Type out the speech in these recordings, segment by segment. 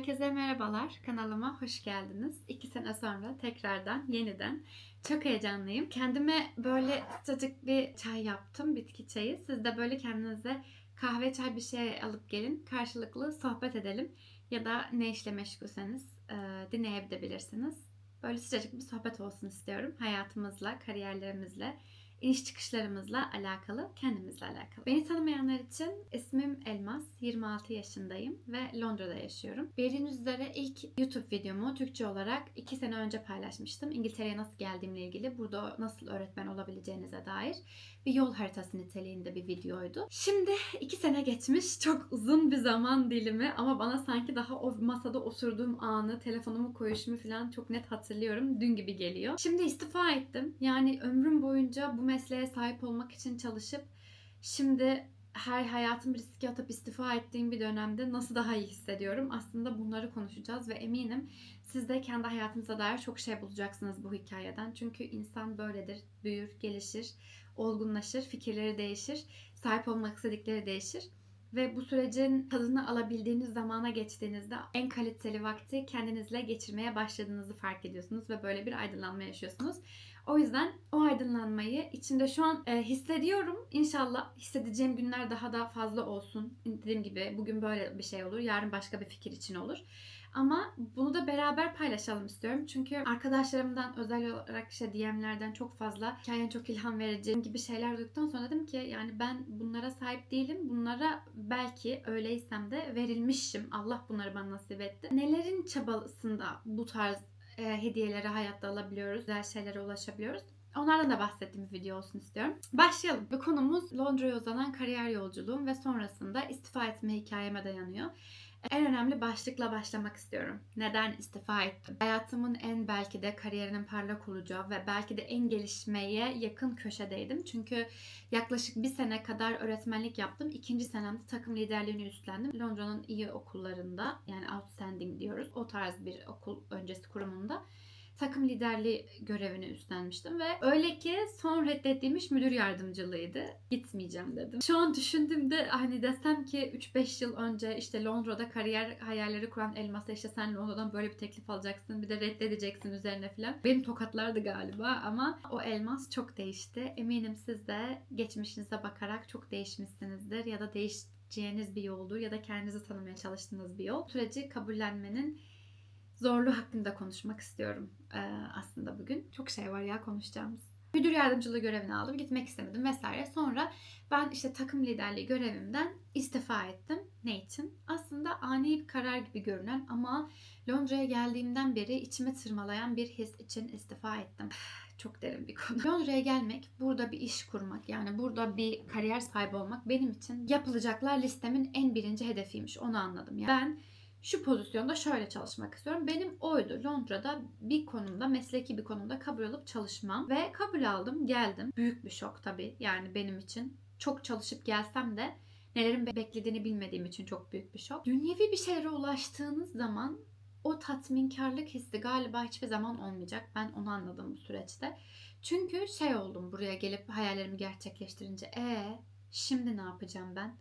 Herkese merhabalar. Kanalıma hoş geldiniz. 2 sene sonra tekrardan yeniden çok heyecanlıyım. Kendime böyle sıcacık bir çay yaptım. Bitki çayı. Siz de böyle kendinize kahve, çay bir şey alıp gelin. Karşılıklı sohbet edelim. Ya da ne işle meşgulseniz dinleyebilirsiniz. Böyle sıcacık bir sohbet olsun istiyorum. Hayatımızla, kariyerlerimizle, İniş çıkışlarımızla alakalı, kendimizle alakalı. Beni tanımayanlar için ismim Elmas, 26 yaşındayım ve Londra'da yaşıyorum. Bildiğiniz üzere ilk YouTube videomu Türkçe olarak 2 sene önce paylaşmıştım. İngiltere'ye nasıl geldiğimle ilgili, burada nasıl öğretmen olabileceğinize dair bir yol haritası niteliğinde bir videoydu. Şimdi 2 sene geçmiş, çok uzun bir zaman dilimi ama bana sanki daha o masada oturduğum anı, telefonumu koyuşumu falan çok net hatırlıyorum. Dün gibi geliyor. Şimdi istifa ettim. Yani ömrüm boyunca bu mesleğe sahip olmak için çalışıp şimdi her hayatımı riske atıp istifa ettiğim bir dönemde nasıl daha iyi hissediyorum? Aslında bunları konuşacağız ve eminim siz de kendi hayatınıza dair çok şey bulacaksınız bu hikayeden. Çünkü insan böyledir. Büyür, gelişir, olgunlaşır, fikirleri değişir, sahip olmak istedikleri değişir. Ve bu sürecin tadını alabildiğiniz zamana geçtiğinizde en kaliteli vakti kendinizle geçirmeye başladığınızı fark ediyorsunuz ve böyle bir aydınlanma yaşıyorsunuz. O yüzden o aydınlanmayı içimde şu an hissediyorum. İnşallah hissedeceğim günler daha da fazla olsun. Dediğim gibi bugün böyle bir şey olur, yarın başka bir fikir için olur. Ama bunu da beraber paylaşalım istiyorum. Çünkü arkadaşlarımdan özel olarak DM'lerden çok fazla hikayen çok ilham verici gibi şeyler duyduktan sonra dedim ki yani ben bunlara sahip değilim. Bunlara belki öyleysem de verilmişim. Allah bunları bana nasip etti. Nelerin çabasında bu tarz hediyeleri hayatta alabiliyoruz, güzel şeylere ulaşabiliyoruz. Onlardan da bahsettiğim bir video olsun istiyorum. Başlayalım. Ve konumuz Londra'ya uzanan kariyer yolculuğum ve sonrasında istifa etme hikayeme dayanıyor. En önemli başlıkla başlamak istiyorum. Neden istifa ettim? Hayatımın en belki de kariyerinin parlak olacağı ve belki de en gelişmeye yakın köşedeydim. Çünkü yaklaşık bir sene kadar öğretmenlik yaptım. İkinci senemde takım liderliğini üstlendim. Londra'nın iyi okullarında, yani outstanding diyoruz, o tarz bir okul öncesi kurumunda takım liderliği görevini üstlenmiştim ve öyle ki son reddettiğim iş müdür yardımcılığıydı. Gitmeyeceğim dedim. Şu an düşündüğümde hani desem ki 3-5 yıl önce işte Londra'da kariyer hayalleri kuran Elmas'a işte sen Londra'dan böyle bir teklif alacaksın, bir de reddedeceksin üzerine falan. Beni tokatlardı galiba ama o Elmas çok değişti. Eminim siz de geçmişinize bakarak çok değişmişsinizdir ya da değişeceğiniz bir yoldur ya da kendinizi tanımaya çalıştığınız bir yol. Süreci kabullenmenin zorluğu hakkında konuşmak istiyorum aslında bugün. Çok şey var ya konuşacağımız. Müdür yardımcılığı görevini aldım. Gitmek istemedim vesaire. Sonra ben işte takım liderliği görevimden istifa ettim. Ne için? Aslında ani bir karar gibi görünen ama Londra'ya geldiğimden beri içime tırmalayan bir his için istifa ettim. Çok derin bir konu. Londra'ya gelmek, burada bir iş kurmak, yani burada bir kariyer sahibi olmak benim için yapılacaklar listemin en birinci hedefiymiş. Onu anladım. Yani ben şu pozisyonda şöyle çalışmak istiyorum. Benim oydu. Londra'da bir konumda, mesleki bir konumda kabul alıp çalışmam. Ve kabul aldım, geldim. Büyük bir şok tabii yani benim için. Çok çalışıp gelsem de nelerin beklediğini bilmediğim için çok büyük bir şok. Dünyevi bir şeylere ulaştığınız zaman o tatminkarlık hissi galiba hiçbir zaman olmayacak. Ben onu anladım bu süreçte. Çünkü oldum buraya gelip hayallerimi gerçekleştirince. Şimdi ne yapacağım ben?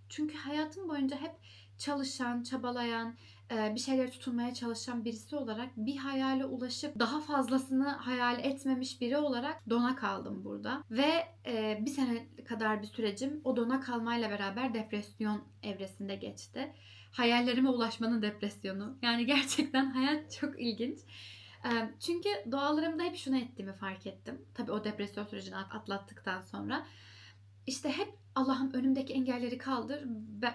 Çünkü hayatım boyunca hep çalışan, çabalayan, bir şeylere tutunmaya çalışan birisi olarak bir hayale ulaşıp daha fazlasını hayal etmemiş biri olarak dona kaldım burada. Ve bir sene kadar bir sürecim o dona kalmayla beraber depresyon evresinde geçti. Hayallerime ulaşmanın depresyonu. Yani gerçekten hayat çok ilginç. Çünkü dualarımda hep şunu ettiğimi fark ettim. Tabii o depresyon sürecini atlattıktan sonra. İşte hep Allah'ım önümdeki engelleri kaldır,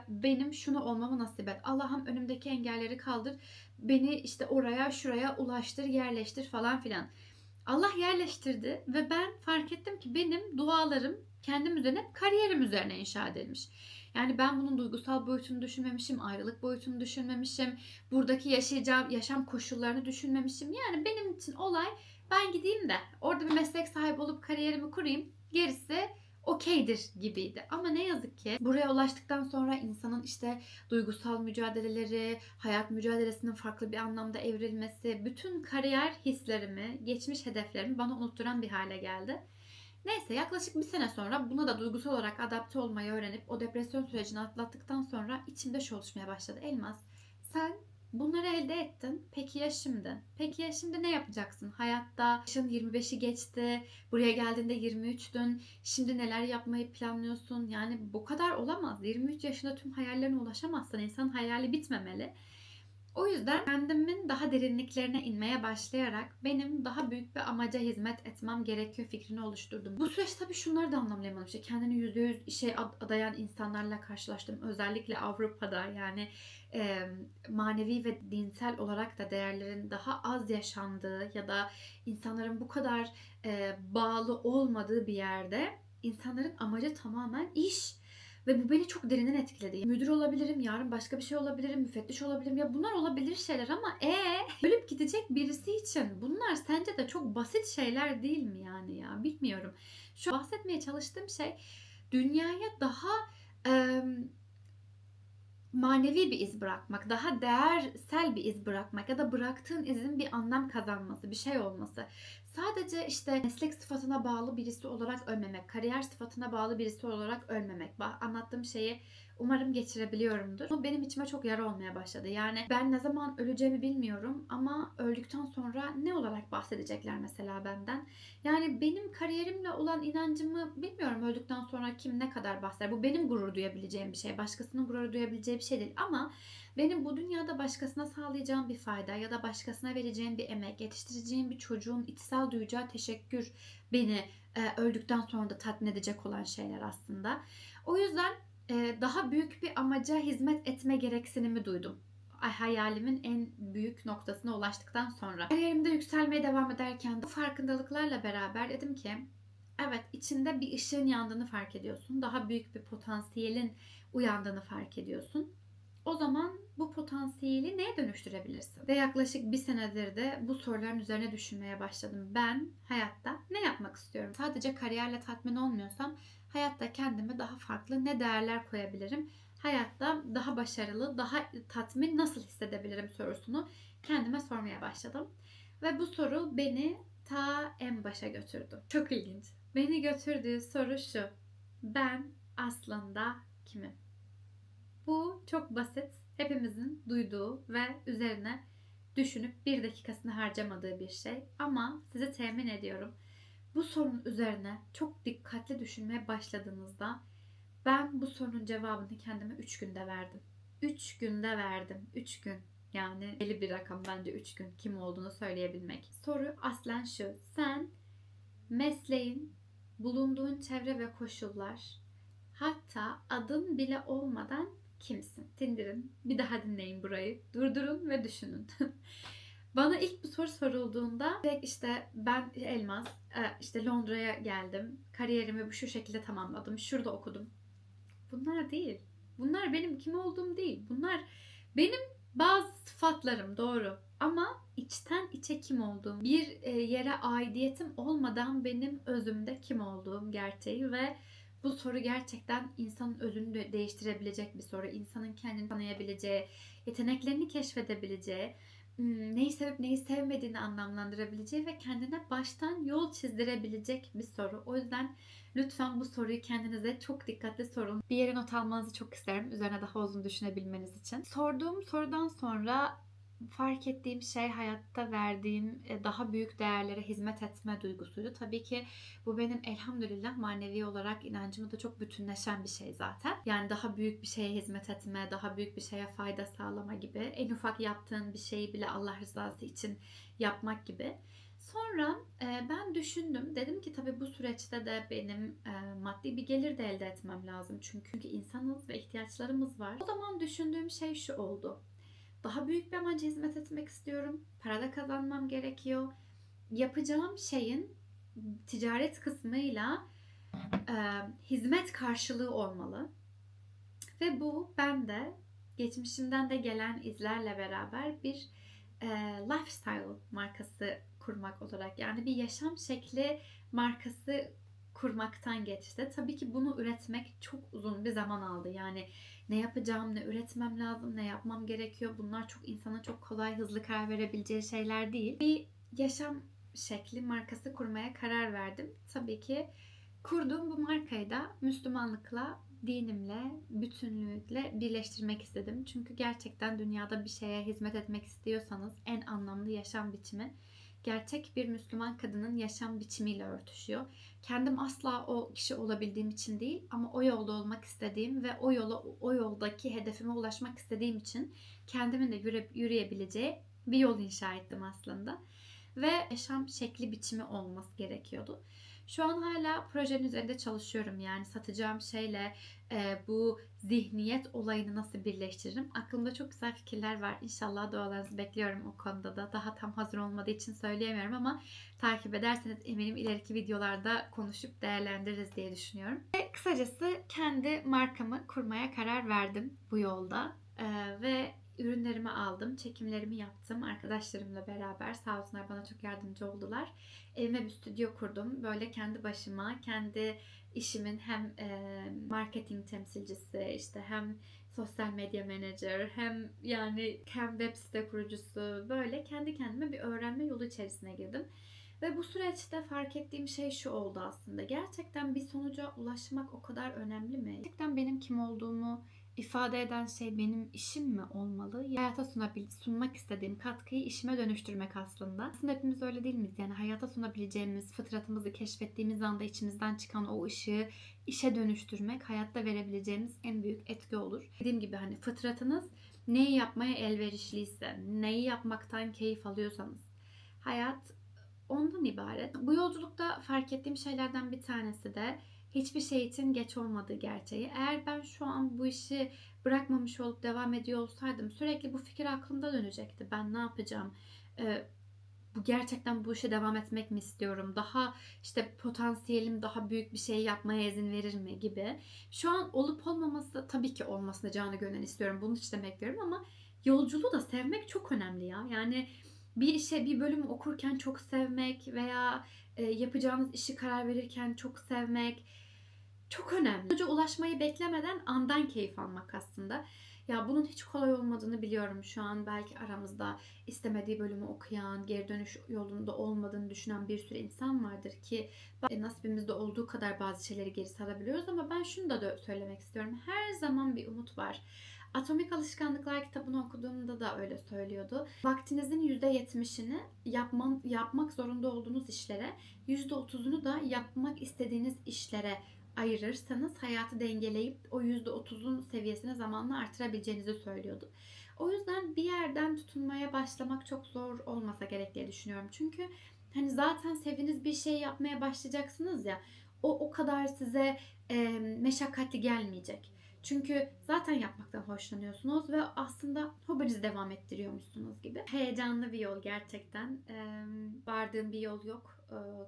benim şunu olmamı nasip et. Allah'ım önümdeki engelleri kaldır, beni işte oraya şuraya ulaştır, yerleştir falan filan. Allah yerleştirdi ve ben fark ettim ki benim dualarım kendim üzerine hep kariyerim üzerine inşa edilmiş. Yani ben bunun duygusal boyutunu düşünmemişim, ayrılık boyutunu düşünmemişim, buradaki yaşayacağım yaşam koşullarını düşünmemişim. Yani benim için olay ben gideyim de orada bir meslek sahibi olup kariyerimi kurayım, gerisi okeydir gibiydi. Ama ne yazık ki buraya ulaştıktan sonra insanın işte duygusal mücadeleleri, hayat mücadelesinin farklı bir anlamda evrilmesi, bütün kariyer hislerimi, geçmiş hedeflerimi bana unutturan bir hale geldi. Neyse yaklaşık bir sene sonra buna da duygusal olarak adapte olmayı öğrenip o depresyon sürecini atlattıktan sonra içimde şu oluşmaya başladı. Elmas, sen Bunları elde ettin. Peki ya şimdi? Peki ya şimdi ne yapacaksın? Hayatta yaşın 25'i geçti. Buraya geldiğinde 23'tün. Şimdi neler yapmayı planlıyorsun? Yani bu kadar olamaz. 23 yaşında tüm hayallerine ulaşamazsın. İnsanın hayali bitmemeli. O yüzden kendimin daha derinliklerine inmeye başlayarak benim daha büyük bir amaca hizmet etmem gerekiyor fikrini oluşturdum. Bu süreç tabii şunları da anlamlayamadım. İşte kendini %100 işe adayan insanlarla karşılaştım. Özellikle Avrupa'da, yani manevi ve dinsel olarak da değerlerin daha az yaşandığı ya da insanların bu kadar bağlı olmadığı bir yerde insanların amacı tamamen iş. Ve bu beni çok derinden etkiledi. Müdür olabilirim, yarın başka bir şey olabilirim, müfettiş olabilirim. Ya bunlar olabilir şeyler ama ölüp gidecek birisi için bunlar sence de çok basit şeyler değil mi yani ya? Bilmiyorum. Şu bahsetmeye çalıştığım şey dünyaya daha manevi bir iz bırakmak, daha değersel bir iz bırakmak ya da bıraktığın izin bir anlam kazanması, bir şey olması. Sadece işte meslek sıfatına bağlı birisi olarak ölmemek, kariyer sıfatına bağlı birisi olarak ölmemek. Anlattığım şeyi umarım geçirebiliyorumdur. Bu benim içime çok yara olmaya başladı. Yani ben ne zaman öleceğimi bilmiyorum ama öldükten sonra ne olarak bahsedecekler mesela benden? Yani benim kariyerimle olan inancımı bilmiyorum, öldükten sonra kim ne kadar bahseder. Bu benim gurur duyabileceğim bir şey. Başkasının gurur duyabileceği bir şey değil. Ama benim bu dünyada başkasına sağlayacağım bir fayda ya da başkasına vereceğim bir emek, yetiştireceğim bir çocuğun içsel duyacağı teşekkür beni öldükten sonra da tatmin edecek olan şeyler aslında. O yüzden daha büyük bir amaca hizmet etme gereksinimi duydum. Hayalimin en büyük noktasına ulaştıktan sonra. Kariyerimde yükselmeye devam ederken bu farkındalıklarla beraber dedim ki evet, içinde bir ışığın yandığını fark ediyorsun. Daha büyük bir potansiyelin uyandığını fark ediyorsun. O zaman bu potansiyeli neye dönüştürebilirsin? Ve yaklaşık bir senedir de bu soruların üzerine düşünmeye başladım. Ben hayatta ne yapmak istiyorum? Sadece kariyerle tatmin olmuyorsam hayatta kendime daha farklı ne değerler koyabilirim? Hayatta daha başarılı, daha tatmin nasıl hissedebilirim sorusunu kendime sormaya başladım. Ve bu soru beni ta en başa götürdü. Çok ilginç. Beni götürdüğü soru şu: ben aslında kimim? Bu çok basit, hepimizin duyduğu ve üzerine düşünüp bir dakikasını harcamadığı bir şey. Ama size temin ediyorum, bu sorunun üzerine çok dikkatli düşünmeye başladığınızda ben bu sorunun cevabını kendime 3 günde verdim. 3 günde verdim. 3 gün. Yani belli bir rakam bence 3 gün kim olduğunu söyleyebilmek. Soru aslen şu: sen mesleğin, bulunduğun çevre ve koşullar, hatta adın bile olmadan kimsin? Dindirin. Bir daha dinleyin burayı. Durdurun ve düşünün. Bana ilk bu soru sorulduğunda direkt işte ben Elmas, işte Londra'ya geldim. Kariyerimi şu şekilde tamamladım. Şurada okudum. Bunlar değil. Bunlar benim kim olduğum değil. Bunlar benim bazı sıfatlarım, doğru. Ama içten içe kim olduğum, bir yere aidiyetim olmadan benim özümde kim olduğum gerçeği ve bu soru gerçekten insanın özünü de değiştirebilecek bir soru. İnsanın kendini tanıyabileceği, yeteneklerini keşfedebileceği, neyi sevip neyi sevmediğini anlamlandırabileceği ve kendine baştan yol çizdirebilecek bir soru. O yüzden lütfen bu soruyu kendinize çok dikkatli sorun. Bir yere not almanızı çok isterim, üzerine daha uzun düşünebilmeniz için. Sorduğum sorudan sonra fark ettiğim şey hayatta verdiğim daha büyük değerlere hizmet etme duygusuydu. Tabii ki bu benim elhamdülillah manevi olarak inancımı da çok bütünleşen bir şey zaten. Yani daha büyük bir şeye hizmet etme, daha büyük bir şeye fayda sağlama gibi. En ufak yaptığın bir şeyi bile Allah rızası için yapmak gibi. Sonra ben düşündüm. Dedim ki tabii bu süreçte de benim maddi bir gelir de elde etmem lazım. Çünkü insanız ve ihtiyaçlarımız var. O zaman düşündüğüm şey şu oldu: daha büyük bir amaca hizmet etmek istiyorum. Para da kazanmam gerekiyor. Yapacağım şeyin ticaret kısmıyla hizmet karşılığı olmalı. Ve bu bende geçmişimden de gelen izlerle beraber bir lifestyle markası kurmak olarak, yani bir yaşam şekli markası kurmaktan geçti. Tabii ki bunu üretmek çok uzun bir zaman aldı. Yani ne yapacağım, ne üretmem lazım, ne yapmam gerekiyor. Bunlar çok insana çok kolay, hızlı karar verebileceği şeyler değil. Bir yaşam şekli markası kurmaya karar verdim. Tabii ki kurduğum bu markayı da Müslümanlıkla dinimle, bütünlükle birleştirmek istedim. Çünkü gerçekten dünyada bir şeye hizmet etmek istiyorsanız en anlamlı yaşam biçimi gerçek bir Müslüman kadının yaşam biçimiyle örtüşüyor. Kendim asla o kişi olabildiğim için değil ama o yolda olmak istediğim ve o yoldaki hedefime ulaşmak istediğim için kendimin de yürüyebileceği bir yol inşa ettim aslında. Ve yaşam şekli biçimi olması gerekiyordu. Şu an hala projenin üzerinde çalışıyorum. Yani satacağım şeyle bu zihniyet olayını nasıl birleştiririm? Aklımda çok güzel fikirler var. İnşallah dualarınızı bekliyorum o konuda da. Daha tam hazır olmadığı için söyleyemiyorum ama takip ederseniz eminim ileriki videolarda konuşup değerlendiririz diye düşünüyorum. Ve kısacası kendi markamı kurmaya karar verdim bu yolda. Ve ürünlerimi aldım, çekimlerimi yaptım arkadaşlarımla beraber. Sağ olsunlar bana çok yardımcı oldular. Evime bir stüdyo kurdum. Böyle kendi başıma, kendi işimin hem marketing temsilcisi, işte hem sosyal medya manager, hem web site kurucusu, böyle kendi kendime bir öğrenme yolu içerisine girdim. Ve bu süreçte fark ettiğim şey şu oldu aslında. Gerçekten bir sonuca ulaşmak o kadar önemli mi? Gerçekten benim kim olduğumu ifade eden şey benim işim mi olmalı? Hayata sunmak istediğim katkıyı işime dönüştürmek aslında. Aslında hepimiz öyle değil miyiz? Yani hayata sunabileceğimiz, fıtratımızı keşfettiğimiz anda içimizden çıkan o ışığı işe dönüştürmek hayatta verebileceğimiz en büyük etki olur. Dediğim gibi hani fıtratınız neyi yapmaya elverişliyse, neyi yapmaktan keyif alıyorsanız hayat ondan ibaret. Bu yolculukta fark ettiğim şeylerden bir tanesi de hiçbir şey için geç olmadığı gerçeği. Eğer ben şu an bu işi bırakmamış olup devam ediyor olsaydım sürekli bu fikir aklımda dönecekti. Ben ne yapacağım? Gerçekten bu işe devam etmek mi istiyorum? Daha işte potansiyelim daha büyük bir şey yapmaya izin verir mi gibi. Şu an olup olmaması tabii ki olmasını canı gönül istiyorum. Bunu hiç demek diyorum ama yolculuğu da sevmek çok önemli ya. Yani bir işe bir bölümü okurken çok sevmek veya yapacağınız işi karar verirken çok sevmek çok önemli. Sonuca ulaşmayı beklemeden andan keyif almak aslında. Ya bunun hiç kolay olmadığını biliyorum şu an. Belki aramızda istemediği bölümü okuyan, geri dönüş yolunda olmadığını düşünen bir sürü insan vardır ki nasibimizde olduğu kadar bazı şeyleri geri sarabiliyoruz ama ben şunu da söylemek istiyorum. Her zaman bir umut var. Atomik Alışkanlıklar kitabını okuduğumda da öyle söylüyordu. Vaktinizin %70'ini yapmak zorunda olduğunuz işlere, %30'unu da yapmak istediğiniz işlere ayırırsanız hayatı dengeleyip o %30'un seviyesine zamanla artırabileceğinizi söylüyordu. O yüzden bir yerden tutunmaya başlamak çok zor olmasa gerek diye düşünüyorum. Çünkü hani zaten sevdiğiniz bir şey yapmaya başlayacaksınız ya, o kadar size meşakkatli gelmeyecek. Çünkü zaten yapmaktan hoşlanıyorsunuz ve aslında hobinizi devam ettiriyormuşsunuz gibi. Heyecanlı bir yol gerçekten. Vardığım bir yol yok.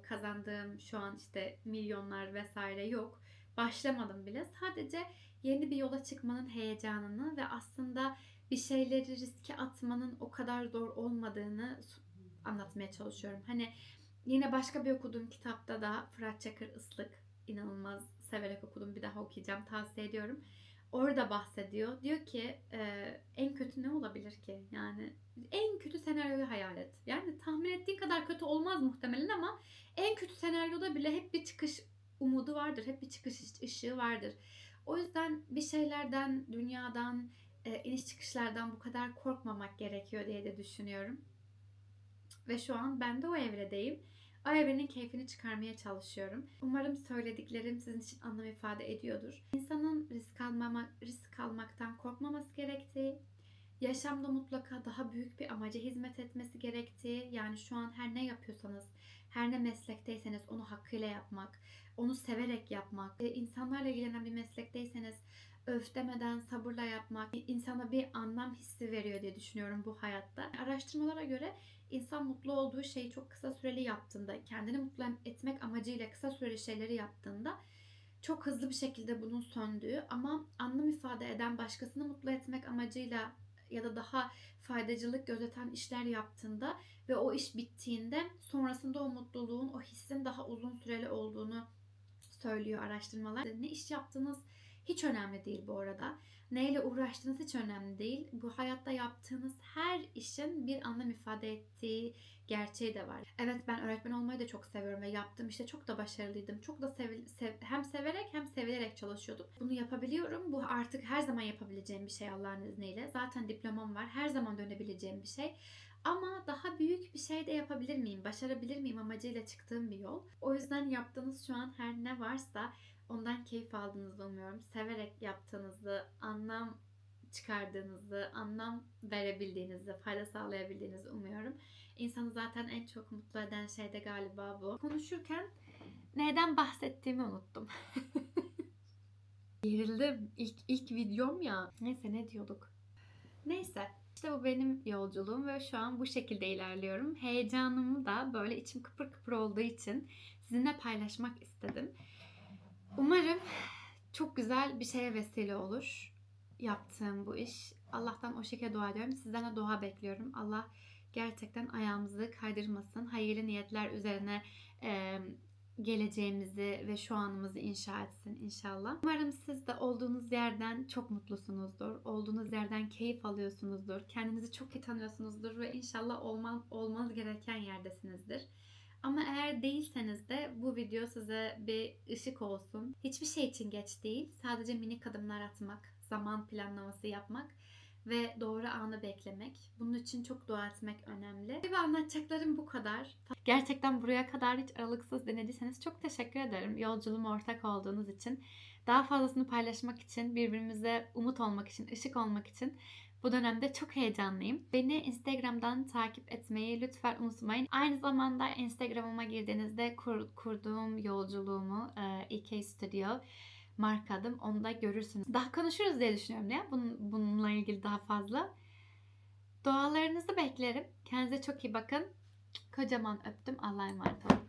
Kazandığım şu an işte milyonlar vesaire yok. Başlamadım bile. Sadece yeni bir yola çıkmanın heyecanını ve aslında bir şeyleri riske atmanın o kadar zor olmadığını anlatmaya çalışıyorum. Hani yine başka bir okuduğum kitapta da Fırat Çakır Islık, inanılmaz severek okudum. Bir daha okuyacağım. Tavsiye ediyorum. Orada bahsediyor. Diyor ki en kötü ne olabilir ki? Yani en kötü senaryoyu hayal et. Yani tahmin ettiğin kadar kötü olmaz muhtemelen ama en kötü senaryoda bile hep bir çıkış umudu vardır. Hep bir çıkış ışığı vardır. O yüzden bir şeylerden, dünyadan, iniş çıkışlardan bu kadar korkmamak gerekiyor diye de düşünüyorum. Ve şu an ben de o evredeyim. O evrenin keyfini çıkarmaya çalışıyorum. Umarım söylediklerim sizin için anlam ifade ediyordur. İnsanın risk almaktan korkmaması gerektiği, yaşamda mutlaka daha büyük bir amaca hizmet etmesi gerektiği, yani şu an her ne yapıyorsanız, her ne meslekteyseniz onu hakkıyla yapmak, onu severek yapmak, insanlarla ilgilenen bir meslekteyseniz öf demeden sabırla yapmak insana bir anlam hissi veriyor diye düşünüyorum bu hayatta. Araştırmalara göre insan mutlu olduğu şeyi çok kısa süreli yaptığında, kendini mutlu etmek amacıyla kısa süreli şeyleri yaptığında çok hızlı bir şekilde bunun söndüğü ama anlam ifade eden, başkasını mutlu etmek amacıyla ya da daha faydacılık gözeten işler yaptığında ve o iş bittiğinde sonrasında o mutluluğun, o hissin daha uzun süreli olduğunu söylüyor araştırmalar. Ne iş yaptığınız Hiç önemli değil bu arada. Neyle uğraştığınız hiç önemli değil. Bu hayatta yaptığınız her işin bir anlam ifade ettiği gerçeği de var. Evet, ben öğretmen olmayı da çok seviyorum ve yaptığım işte çok da başarılıydım. Çok da hem severek hem sevilerek çalışıyordum. Bunu yapabiliyorum. Bu artık her zaman yapabileceğim bir şey Allah'ın izniyle. Zaten diplomam var. Her zaman dönebileceğim bir şey. Ama daha büyük bir şey de yapabilir miyim, başarabilir miyim amacıyla çıktığım bir yol. O yüzden yaptığınız şu an her ne varsa ondan keyif aldığınızı umuyorum. Severek yaptığınızı, anlam çıkardığınızı, anlam verebildiğinizi, fayda sağlayabildiğinizi umuyorum. İnsanı zaten en çok mutlu eden şey de galiba bu. Konuşurken neyden bahsettiğimi unuttum. Gerildim. İlk videom ya. Neyse, ne diyorduk? Neyse. İşte bu benim yolculuğum ve şu an bu şekilde ilerliyorum. Heyecanımı da böyle içim kıpır kıpır olduğu için sizinle paylaşmak istedim. Umarım çok güzel bir şeye vesile olur yaptığım bu iş. Allah'tan o şekilde dua ediyorum. Sizden de dua bekliyorum. Allah gerçekten ayağımızı kaydırmasın. Hayırlı niyetler üzerine geleceğimizi ve şu anımızı inşa etsin inşallah. Umarım siz de olduğunuz yerden çok mutlusunuzdur. Olduğunuz yerden keyif alıyorsunuzdur. Kendinizi çok iyi tanıyorsunuzdur ve inşallah olmanız gereken yerdesinizdir. Ama eğer değilseniz de bu video size bir ışık olsun. Hiçbir şey için geç değil. Sadece minik adımlar atmak, zaman planlaması yapmak ve doğru anı beklemek. Bunun için çok dua etmek önemli. Ve anlatacaklarım bu kadar. Gerçekten buraya kadar hiç aralıksız dinlediyseniz çok teşekkür ederim. Yolculuğuma ortak olduğunuz için. Daha fazlasını paylaşmak için, birbirimize umut olmak için, ışık olmak için bu dönemde çok heyecanlıyım. Beni Instagram'dan takip etmeyi lütfen unutmayın. Aynı zamanda Instagram'ıma girdiğinizde kurduğum yolculuğumu EK Studio markadım. Onu da görürsünüz. Daha konuşuruz diye düşünüyorum ya bununla ilgili daha fazla. Dualarınızı beklerim. Kendinize çok iyi bakın. Kocaman öptüm. Allah'a emanet olun.